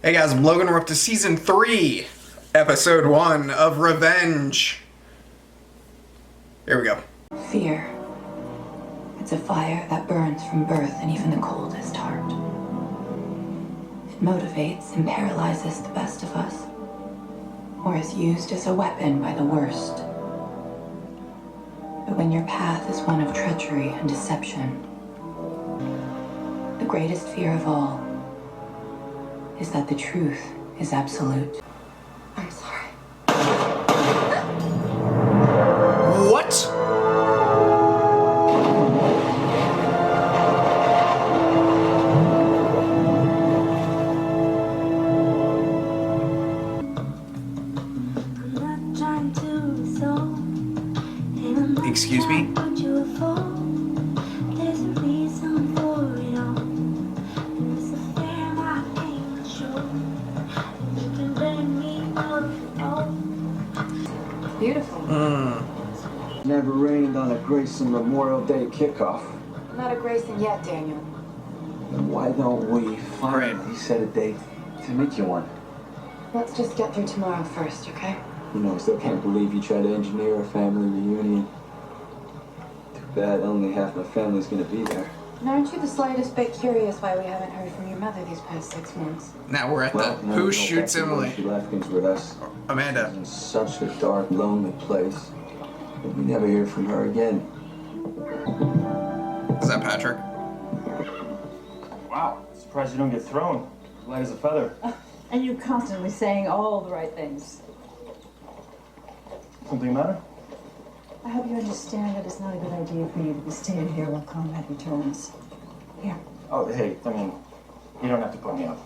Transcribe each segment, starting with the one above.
Hey guys, I'm Logan. We're up to Season 3, Episode 1 of Revenge. Here we go. Fear. It's a fire that burns from birth and even the coldest heart. It motivates and paralyzes the best of us, or is used as a weapon by the worst. But when your path is one of treachery and deception, the greatest fear of all is that the truth is absolute. I'm sorry. What? Excuse me? Beautiful. Never rained on a Grayson Memorial Day kickoff. Not a Grayson yet, Daniel. Then why don't we finally set a date to make you one? Let's just get through tomorrow first, okay? You know, I still can't believe you tried to engineer a family reunion. Too bad only half my family's gonna be there. And aren't you the slightest bit curious why we haven't heard from your mother these past 6 months? Now we're at the who shoots Emily? She left things with us. Amanda. In such a dark, lonely place that we never hear from her again. Is that Patrick? Wow, surprised you don't get thrown. Light as a feather. And you constantly saying all the right things. Something matter? I hope you understand that it's not a good idea for you to be staying here while Conrad returns. Here. Oh, hey, I mean, you don't have to put me up.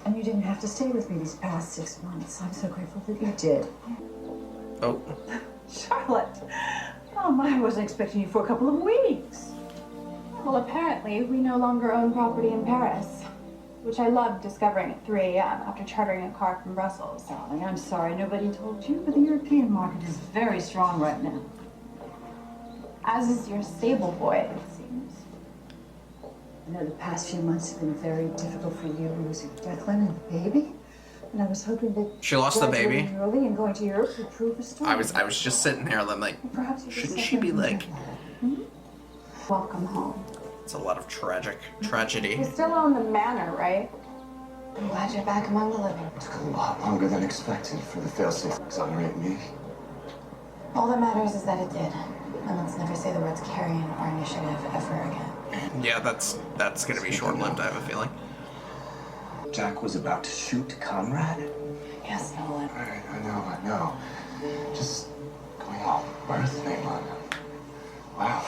And you didn't have to stay with me these past 6 months. I'm so grateful that you did. Oh. Charlotte! Oh, I wasn't expecting you for a couple of weeks. Well, apparently, we no longer own property in Paris, which I loved discovering at 3 a.m. after chartering a car from Brussels. Darling, I'm sorry nobody told you, but the European market is very strong right now. As is your stable boy, it seems. I know the past few months have been very difficult for you, losing Declan and the baby. And I was hoping that She lost the baby? graduating early and going to Europe would prove a story. I was just sitting there, I'm like, Perhaps you could shouldn't set she be them like, together. Welcome home. it's a lot of tragedy. You still own the manor, right? I'm glad you're back among the living. It took a lot longer than expected for the failsafe to exonerate me. All that matters is that it did. And let's never say the words carrion or initiative ever again. Yeah, that's gonna be short-lived, I have a feeling. Jack was about to shoot Conrad? Yes, Nolan. I know. Just going all birthday on him. Wow.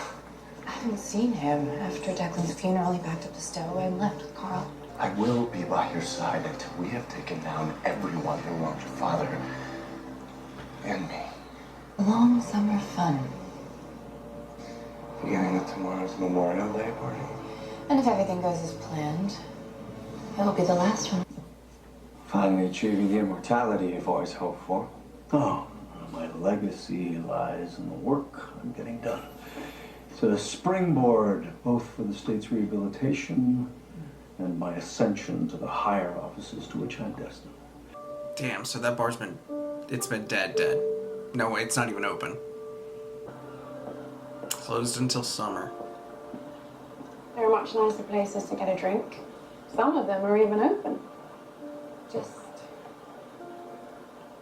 I haven't seen him. After Declan's funeral, he backed up the stowaway and left with Carl. I will be by your side until we have taken down everyone who wronged your father and me. Long summer fun. Beginning of tomorrow's Memorial Day party. And if everything goes as planned, it'll be the last one. Finally achieving the immortality you've always hoped for. Oh, my legacy lies in the work I'm getting done. It's a springboard, both for the state's rehabilitation and my ascension to the higher offices to which I'm destined. Damn, so that bar's been dead. No, it's not even open. Closed until summer. There are much nicer places to get a drink. Some of them are even open. Just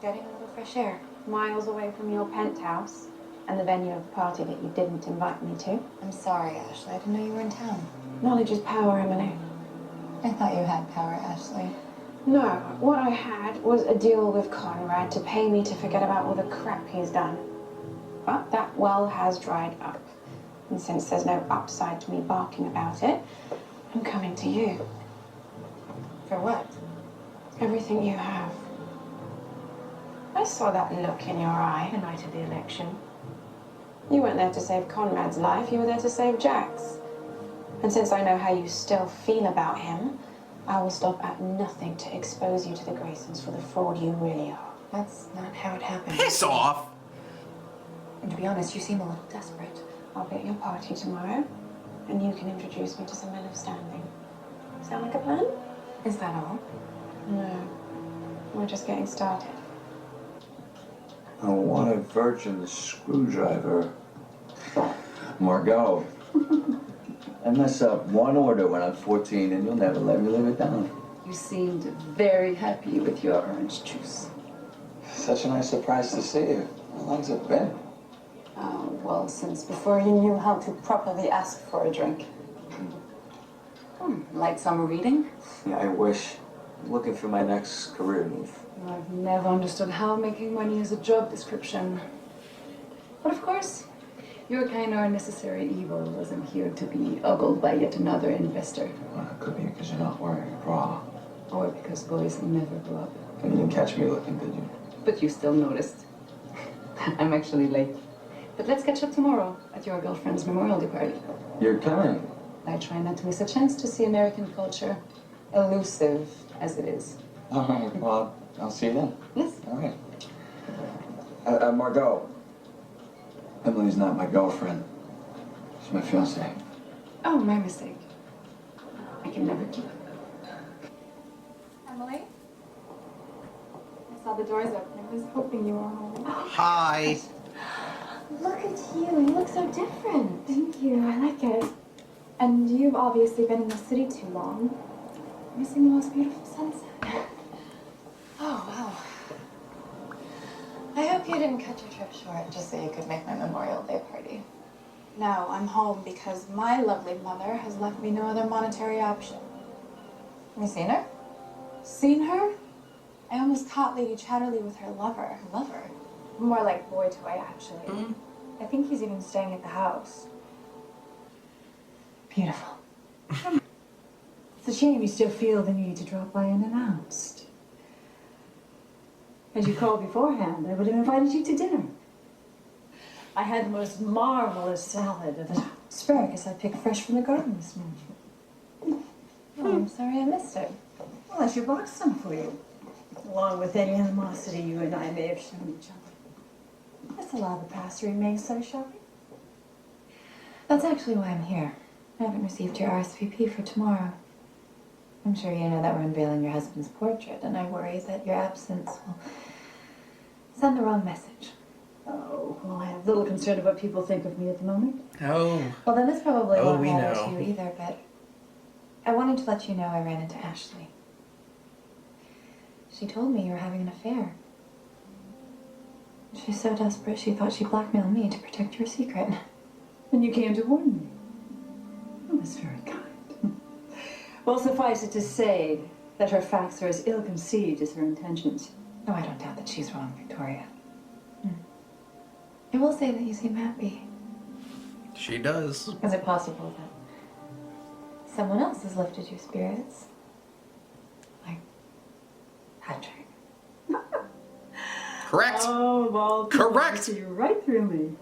getting a little fresh air. Miles away from your penthouse and the venue of the party that you didn't invite me to. I'm sorry, Ashley. I didn't know you were in town. Knowledge is power, Emily. I thought you had power, Ashley. No, what I had was a deal with Conrad to pay me to forget about all the crap he's done. But that well has dried up. And since there's no upside to me barking about it, I'm coming to you. For what? Everything you have. I saw that look in your eye The night of the election. You weren't there to save Conrad's life, you were there to save Jack's. And since I know how you still feel about him, I will stop at nothing to expose you to the Graysons for the fraud you really are. That's not how it happened. Piss off! And to be honest, you seem a little desperate. I'll be at your party tomorrow, and you can introduce me to some men of standing. Sound like a plan? Is that all? No, we're just getting started. I want a virgin screwdriver. Margot, I mess up one order when I'm 14 and you'll never let me live it down. You seemed very happy with your orange juice. Such a nice surprise to see you. How long's it been? Oh, well, since before you knew how to properly ask for a drink. Like some reading? Yeah, I wish. I'm looking for my next career move. I've never understood how making money is a job description. But of course, your kind or necessary evil wasn't here to be ogled by yet another investor. Well, it could be because you're not wearing a bra. Or because boys never grow up. And you didn't catch me looking, did you? But you still noticed. I'm actually late. But let's catch up tomorrow at your girlfriend's memorial day party. You're coming. I try not to miss a chance to see American culture, elusive as it is. All right, well, I'll see you then. Yes. All right. Margot. Emily's not my girlfriend. She's my fiancée. Oh, my mistake. I can never keep it. Emily? I saw the doors open. I was hoping you were home. Hi. Look at you. You look so different. Thank you. I like it. And you've obviously been in the city too long. Missing the most beautiful sunset. Oh, wow. I hope you didn't cut your trip short just so you could make my Memorial Day party. No, I'm home because my lovely mother has left me no other monetary option. You seen her? Seen her? I almost caught Lady Chatterley with her lover. Lover. More like boy toy, actually. I think he's even staying at the house. Beautiful. It's a shame you still feel the need to drop by unannounced. Had you called beforehand, I would have invited you to dinner. I had the most marvelous salad of asparagus I picked fresh from the garden this morning. Oh, I'm sorry I missed it. Well, that's your box done for you, along with any animosity you and I may have shown each other. Let's allow the past to remain so shopping. That's actually why I'm here. I haven't received your RSVP for tomorrow. I'm sure you know that we're unveiling your husband's portrait, and I worry that your absence will send the wrong message. Oh, well, I have little concern of what people think of me at the moment. Oh. Well, then this probably Oh, won't we matter know. to you either, but I wanted to let you know I ran into Ashley. She told me you were having an affair. She's so desperate she thought she'd blackmail me to protect your secret. And you came to warn me. Oh, that's very kind. Well, suffice it to say that her facts are as ill-conceived as her intentions. No, I don't doubt that she's wrong, Victoria. I will say that you seem happy. She does. Is it possible that someone else has lifted your spirits? Like Patrick? Correct. Oh, well, Correct. see right through me.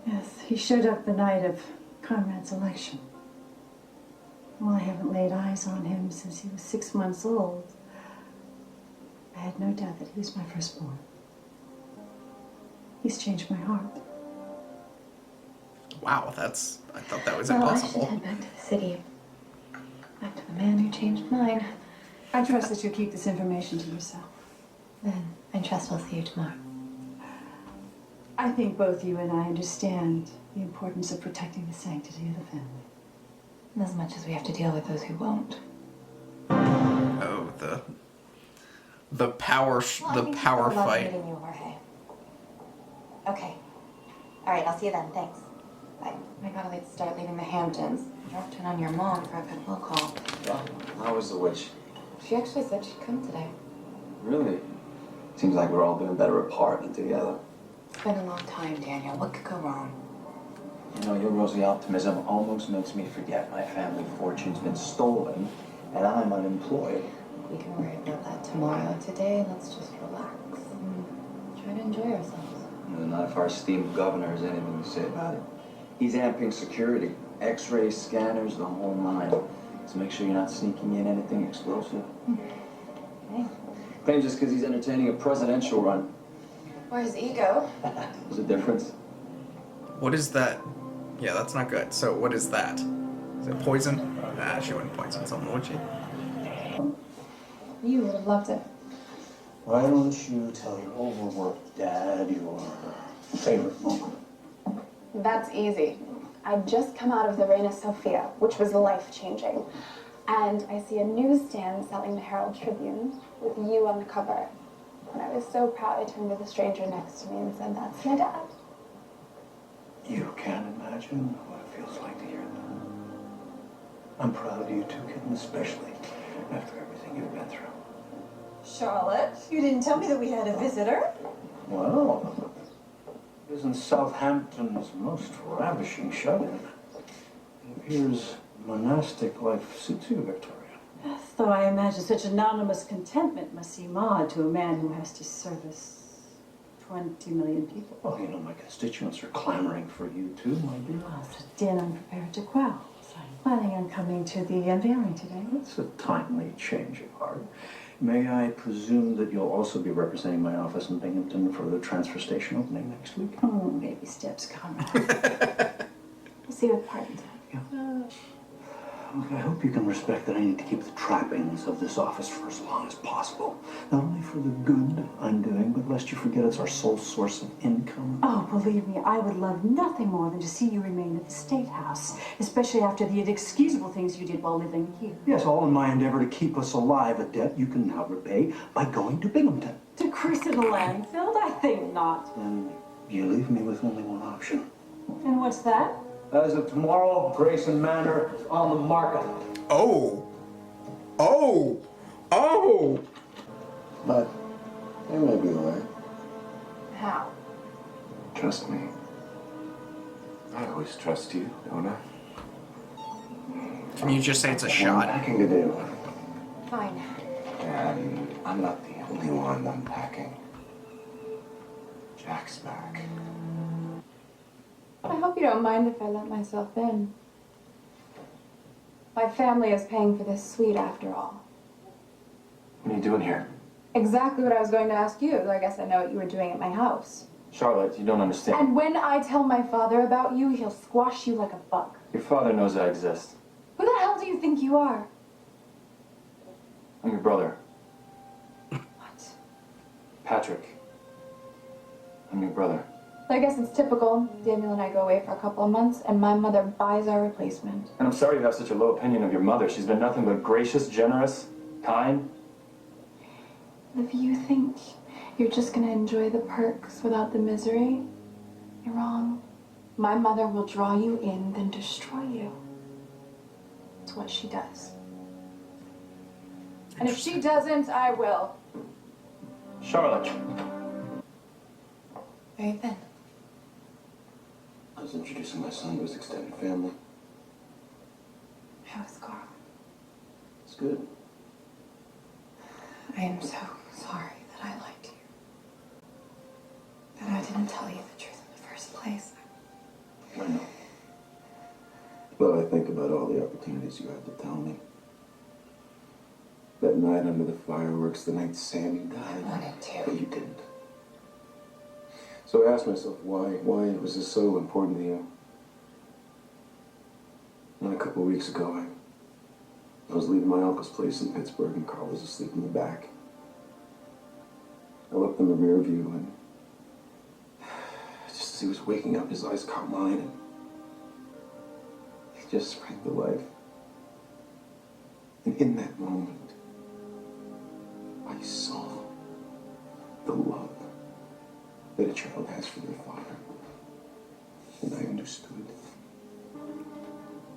Yes, he showed up the night of Conrad's election. Well, I haven't laid eyes on him since he was 6 months old. I had no doubt that he was my firstborn. He's changed my heart. Wow, I thought that was Well, I impossible. should head back to the city. Back to the man who changed mine. I trust that you'll keep this information to yourself. Then I trust I'll see you tomorrow. I think both you and I understand the importance of protecting the sanctity of the family. As much as we have to deal with those who won't. Oh, the power fight. Meeting you, Jorge. Okay. All right, I'll see you then. Thanks. Bye. I gotta start leaving the Hamptons. I dropped in on your mom for a goodwill call. Yeah. How was the witch? She actually said she'd come today. Really? Seems like we're all doing better apart than together. It's been a long time, Daniel. What could go wrong? You know, your rosy optimism almost makes me forget my family fortune's been stolen and I'm unemployed. We can worry about that tomorrow. Today, let's just relax and try to enjoy ourselves. Not if our esteemed governor has anything to say about it. He's amping security, x-ray scanners, the whole nine. So make sure you're not sneaking in anything explosive. Okay. Claims just because he's entertaining a presidential run. Or his ego. There's a difference. What is that? Yeah, that's not good. So what is that? Is it poison? Nah, she wouldn't poison someone, would she? You would have loved it. Why don't you tell your overworked dad your favorite moment? That's easy. I'd just come out of the Reina Sofia, which was life-changing. And I see a newsstand selling the Herald Tribune with you on the cover. And I was so proud I turned to the stranger next to me and said, "That's my dad." You can't imagine what it feels like to hear that. I'm proud of you too, kitten, especially after everything you've been through. Charlotte, you didn't tell me that we had a visitor. Well, isn't Southampton's most ravishing shut-in? It appears monastic life suits you, Victoria. Yes, though I imagine such anonymous contentment must seem odd to a man who has to service 20 million people. Well, you know, my constituents are clamoring for you too, my dear. Well, it's a din I'm prepared to quell. So I'm planning on coming to the unveiling today. It's a timely change of heart. May I presume that you'll also be representing my office in Binghamton for the transfer station opening next week? Oh, baby steps, Conrad. We'll see you at the party. Look, I hope you can respect that I need to keep the trappings of this office for as long as possible. Not only for the good I'm doing, but lest you forget it's our sole source of income. Oh, believe me, I would love nothing more than to see you remain at the State House, especially after the inexcusable things you did while living here. Yes, all in my endeavor to keep us alive, a debt you can now repay by going to Binghamton. To cruise in the landfill? I think not. And you leave me with only one option. And what's that? As of tomorrow, Grayson Manor is on the market. Oh. Oh. Oh. But there may be a way. How? Trust me. I always trust you, don't I? Can you just say it's a One shot? packing to do. Fine. And I'm not the only one unpacking. Jack's back. I hope you don't mind if I let myself in. My family is paying for this suite after all. What are you doing here? Exactly what I was going to ask you. I guess I know what you were doing at my house. Charlotte, you don't understand. And when I tell my father about you, he'll squash you like a bug. Your father knows I exist. Who the hell do you think you are? I'm your brother, What? Patrick. I'm your brother. I guess it's typical. Daniel and I go away for a couple of months, and my mother buys our replacement. And I'm sorry you have such a low opinion of your mother. She's been nothing but gracious, generous, kind. If you think you're just gonna enjoy the perks without the misery, you're wrong. My mother will draw you in, then destroy you. It's what she does. And if she doesn't, I will. Charlotte. Very thin. I was introducing my son to his extended family. How is Carl? It's good. I am so sorry that I lied to you. That I didn't tell you the truth in the first place. I know. But I think about all the opportunities you had to tell me. That night under the fireworks, the night Sammy died. I wanted to. But you didn't. So I asked myself, why was this so important to you? And a couple of weeks ago, I was leaving my uncle's place in Pittsburgh, and Carl was asleep in the back. I looked in the rear view, and just as he was waking up, his eyes caught mine, and he just sprang to life. And in that moment, I saw the love that a child has for their father. And I understood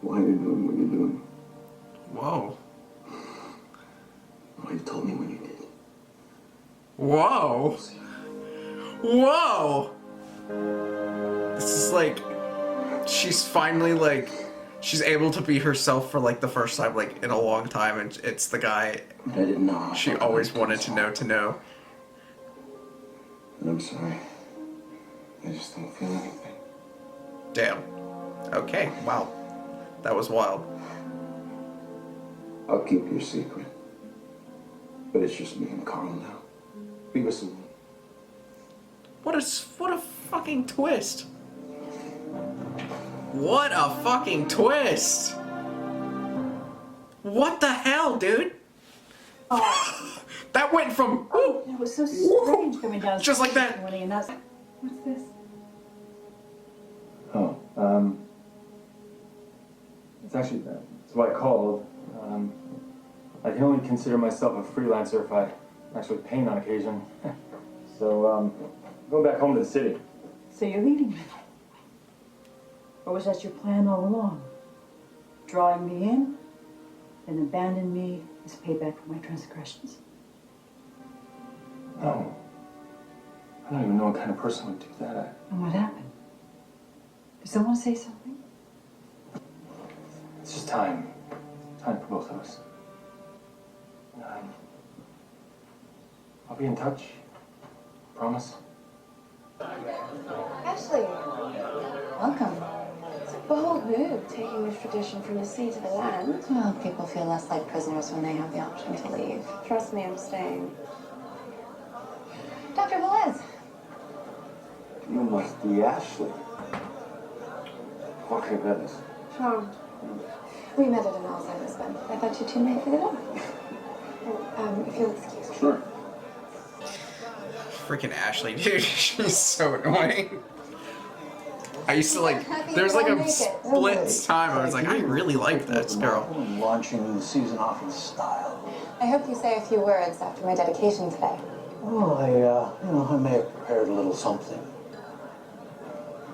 why you're doing what you're doing. Whoa. Why you told me when you did. Whoa. Whoa. This is like, she's finally like, she's able to be herself for like the first time like in a long time, and it's the guy But I didn't know. she always wanted to know. And I'm sorry. I just don't feel anything. Damn. Okay, wow. That was wild. I'll keep your secret. But it's just me and Carl now. Leave us alone. What a fucking twist. What a fucking twist. What the hell, dude? That went from It was so strange coming down. Just like that. Morning and us. What's this? Oh, it's actually, that's why I called. I can only consider myself a freelancer if I actually paint on occasion. So, going back home to the city. So you're leaving me? Or was that your plan all along? Drawing me in, then abandon me as payback for my transgressions? No. I don't even know what kind of person would do that. And what happened? Did someone say something? It's just time. Time for both of us. I'll be in touch. Promise. Ashley, welcome. It's a bold move, taking this tradition from the sea to the land. Well, people feel less like prisoners when they have the option to leave. Trust me, I'm staying. Dr. Velez. You must be Ashley. Okay, goodness. Charmed. We met at an Alzheimer's event. I thought you two might hit it off. If you'll excuse me. Sure. freaking Ashley, dude. She's so annoying. I used to like, there's like a split time I was like, I really like this girl. Launching the season off in style. I hope you say a few words after my dedication today. Well, I may have prepared a little something.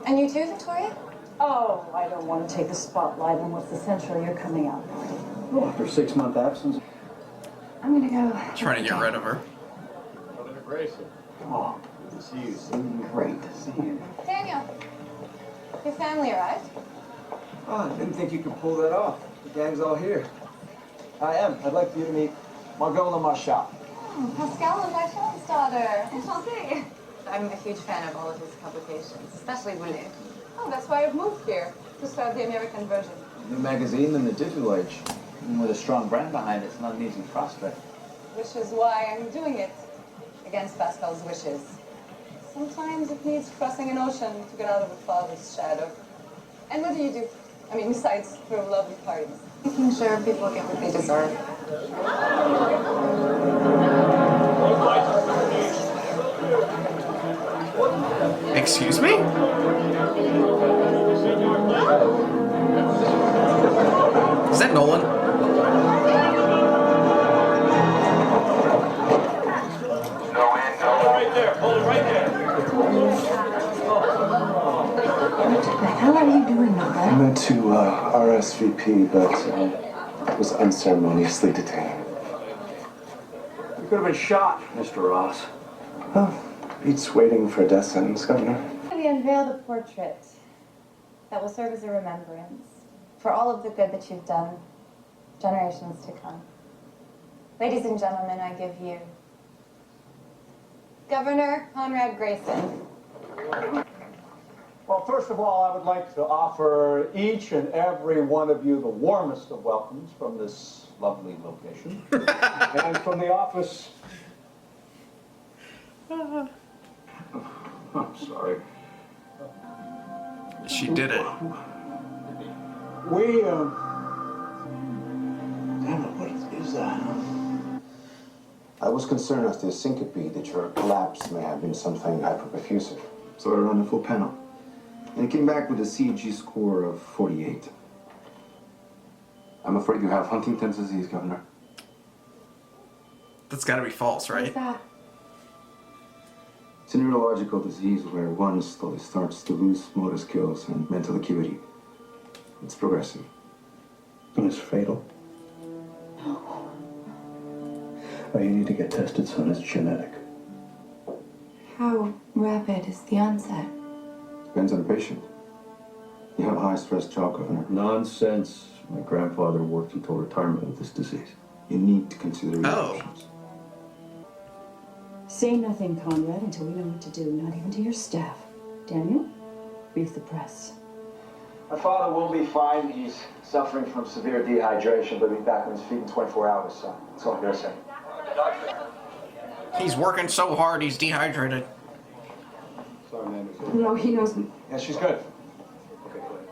And you too, Victoria? Oh, I don't want to take the spotlight on what's essential. You're coming out. Oh, after a 6-month absence. I'm gonna go. Trying to get rid of her. Logan Grayson. Oh, good to see you. Great to see you. Daniel, your family arrived? Oh, I didn't think you could pull that off. The gang's all here. I am. I'd like for you to meet Margot Lamarchal. Oh, Pascal and my friend's daughter. Enchantée. I'm a huge fan of all of his publications, especially Boulet. Oh, that's why I've moved here, to start the American version. New magazine in the digital age. And with a strong brand behind it, it's not an easy prospect. Which is why I'm doing it, against Pascal's wishes. Sometimes it needs crossing an ocean to get out of a father's shadow. And what do you do? I mean, besides throw lovely parties. Making sure people get what they deserve. Excuse me? Is that Nolan? Right there. Hold it right there. What the hell are you doing, I Nolan? meant to RSVP, but was unceremoniously detained. You could have been shot, Mr. Ross. Oh, Pete's waiting for a death sentence, Governor. We unveiled a portrait that will serve as a remembrance for all of the good that you've done, generations to come. Ladies and gentlemen, I give you Governor Conrad Grayson. Well, first of all, I would like to offer each and every one of you the warmest of welcomes from this lovely location. And from the office... I'm sorry. She did it. We, Damn it, what is that? I was concerned after the syncope that your collapse may have been something hyperperfusive, so I ran a full panel. And it came back with a CG score of 48. I'm afraid you have Huntington's disease, Governor. That's gotta be false, right? What's that? It's a neurological disease where one slowly starts to lose motor skills and mental acuity. It's progressive. And it's fatal. Oh, you need to get tested, son. It's genetic. How rapid is the onset? Depends on the patient. You have a high-stress job, Governor. Nonsense. My grandfather worked until retirement with this disease. You need to consider your Oh. options. Say nothing, Conrad, until we know what to do, not even to your staff. Daniel, brief the press. My father will be fine. He's suffering from severe dehydration, but he'll be back on his feet in 24 hours, so that's all I'm gonna say. He's working so hard, he's dehydrated. Sorry, ma'am. No, he knows me. Yeah, she's good. Okay, good.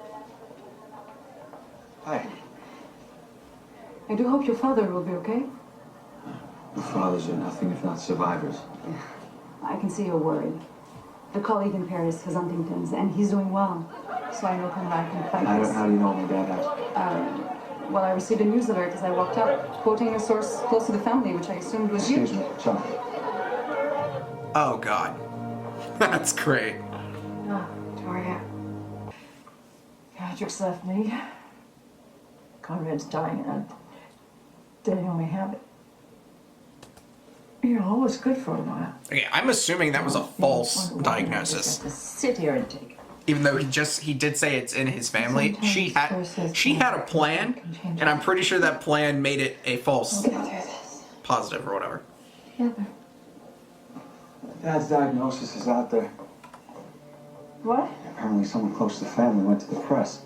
Hi. I do hope your father will be okay. The fathers are nothing if not survivors. I can see you're worried. The colleague in Paris has Huntington's, and he's doing well. So I know Conrad can fight this. How do you know my dad has? Well, I received a news alert as I walked up, quoting a source close to the family, which I assumed was you. Excuse me, sorry. Oh God, that's great. Ah, Victoria. Patrick's left me. Conrad's dying, and they only have it. You know, it was good for a while. Okay, I'm assuming that was a false diagnosis. Just sit here and take it. Even though he did say it's in his family, she had a plan, and I'm pretty sure that plan made it a false positive or whatever. Together. Dad's diagnosis is out there. What? Apparently someone close to the family went to the press.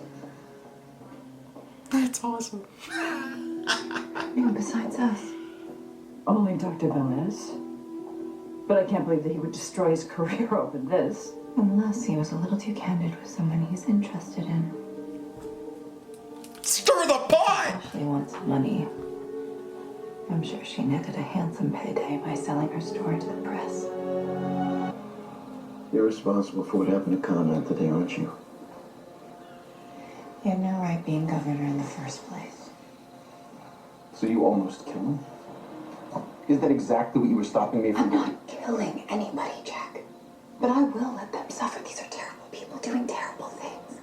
That's awesome. Yeah, besides us. Only Dr. Velez. But I can't believe that he would destroy his career over this. Unless he was a little too candid with someone he's interested in. Stir the pot! Ashley wants money. I'm sure she netted a handsome payday by selling her story to the press. You're responsible for what happened to Conrad today, aren't you? You had no right being governor in the first place. So you almost killed him? Is that exactly what you were stopping me from I'm doing? not killing anybody, Jack. But I will let them suffer. These are terrible people doing terrible things.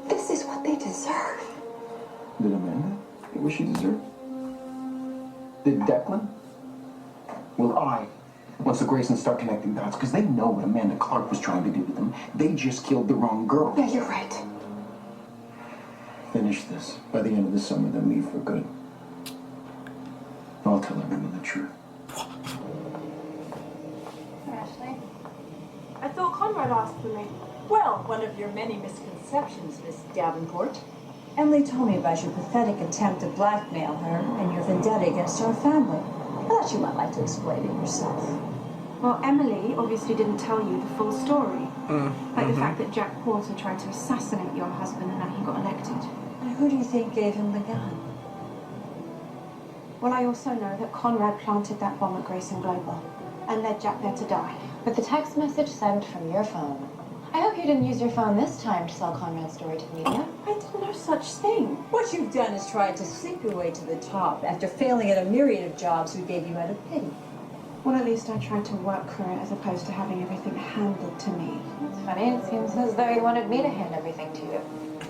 This is what they deserve. Did Amanda get what she deserved? Did Declan? Well, once the Graysons start connecting dots, because they know what Amanda Clark was trying to do to them. They just killed the wrong girl. Yeah, you're right. Finish this. By the end of the summer, then leave for good. I'll tell everyone the truth. Ashley? I thought Conrad asked for me. Well, one of your many misconceptions, Miss Davenport. Emily told me about your pathetic attempt to blackmail her and your vendetta against our family. I thought you might like to explain it yourself. Well, Emily obviously didn't tell you the full story. Like the fact that Jack Porter tried to assassinate your husband and that he got elected. And who do you think gave him the gun? Well, I also know that Conrad planted that bomb at Grayson Global and led Jack there to die. But the text message sent from your phone. I hope you didn't use your phone this time to sell Conrad's story to the media. I did no such thing. What you've done is tried to sleep your way to the top after failing at a myriad of jobs we gave you out of pity. Well, at least I tried to work for it as opposed to having everything handed to me. It's funny, it seems as though you wanted me to hand everything to you.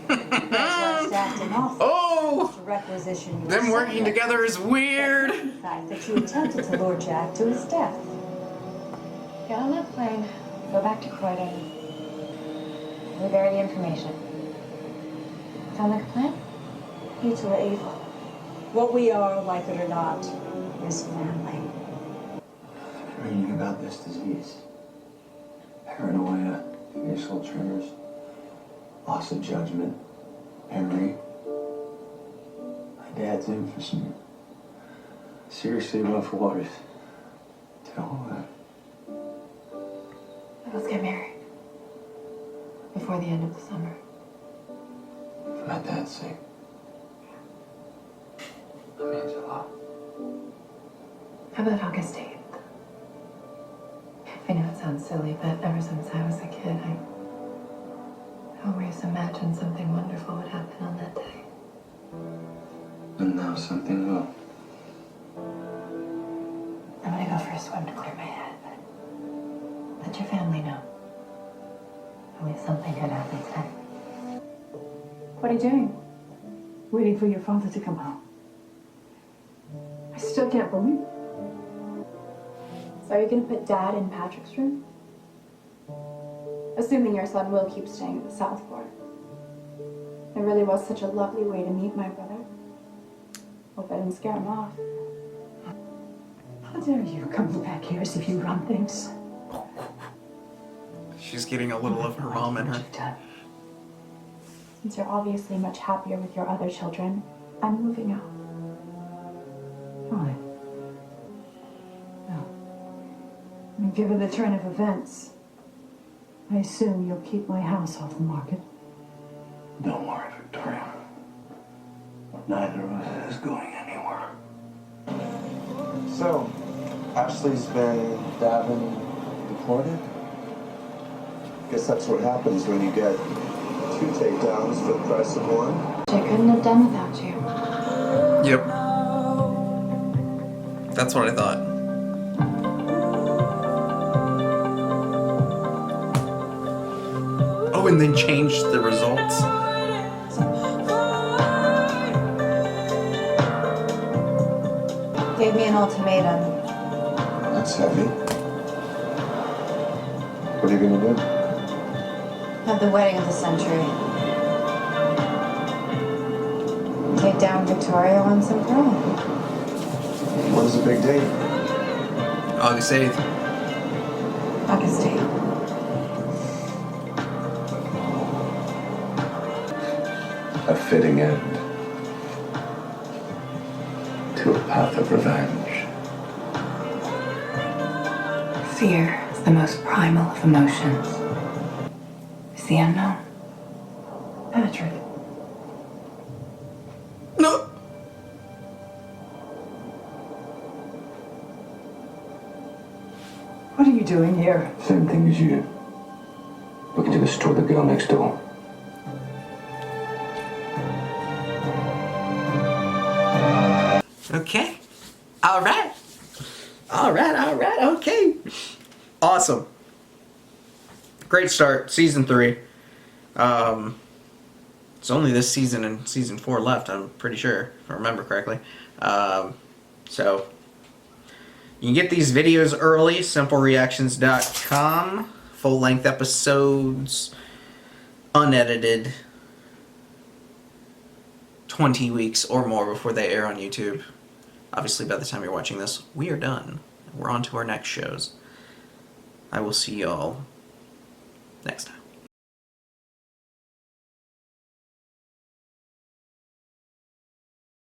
That's why staffed an office Oh! to requisition your Them working secret. together is weird. The fact that you attempted to lure Jack to his death. Get on that plane, go back to Croydon. We bury the information. Sound like a plan? You two are evil. What we are, like it or not, is family. Reading about this disease. Paranoia, facial tremors, loss of judgment, memory. My dad's in for some seriously rough waters. Tell Let's get married. Before the end of the summer. for my dad's sake. That means a lot. How about August 8th? I know it sounds silly, but ever since I was a kid, I always imagined something wonderful would happen on that day. And now something will. I'm gonna go for a swim to clear my head, but let your family know. At least something good happens then. What are you doing? Waiting for your father to come home. I still can't believe it. So are you going to put Dad in Patrick's room? Assuming your son will keep staying at the Southport. It really was such a lovely way to meet my brother. Hope I didn't scare him off. How dare you come back here as if you run things? She's getting a little of her mom in her. You've done. Since you're obviously much happier with your other children, I'm moving out. Fine. No. And given the turn of events, I assume you'll keep my house off the market. Don't worry, Victoria. Neither of us is going anywhere. So, Ashley's been dabbing deported? Guess that's what happens when you get 2 takedowns for the price of 1. I couldn't have done without you. Yep. That's what I thought. Oh, and then changed the results. Gave me an ultimatum. That's heavy. What are you gonna do? Have the wedding of the century. Take down Victoria once and for all. When's the big date? August 8th. August 8th. A fitting end to a path of revenge. Fear is the most primal of emotions. It's the unknown. Patrick. No. What are you doing here? Same thing as you. Looking to destroy the girl next door. Okay. All right. Okay. Awesome. Great start. Season 3. It's only this season and season 4 left, I'm pretty sure, if I remember correctly. So, you can get these videos early, simplereactions.com. Full-length episodes, unedited, 20 weeks or more before they air on YouTube. Obviously, by the time you're watching this, we are done. We're on to our next shows. I will see y'all next time.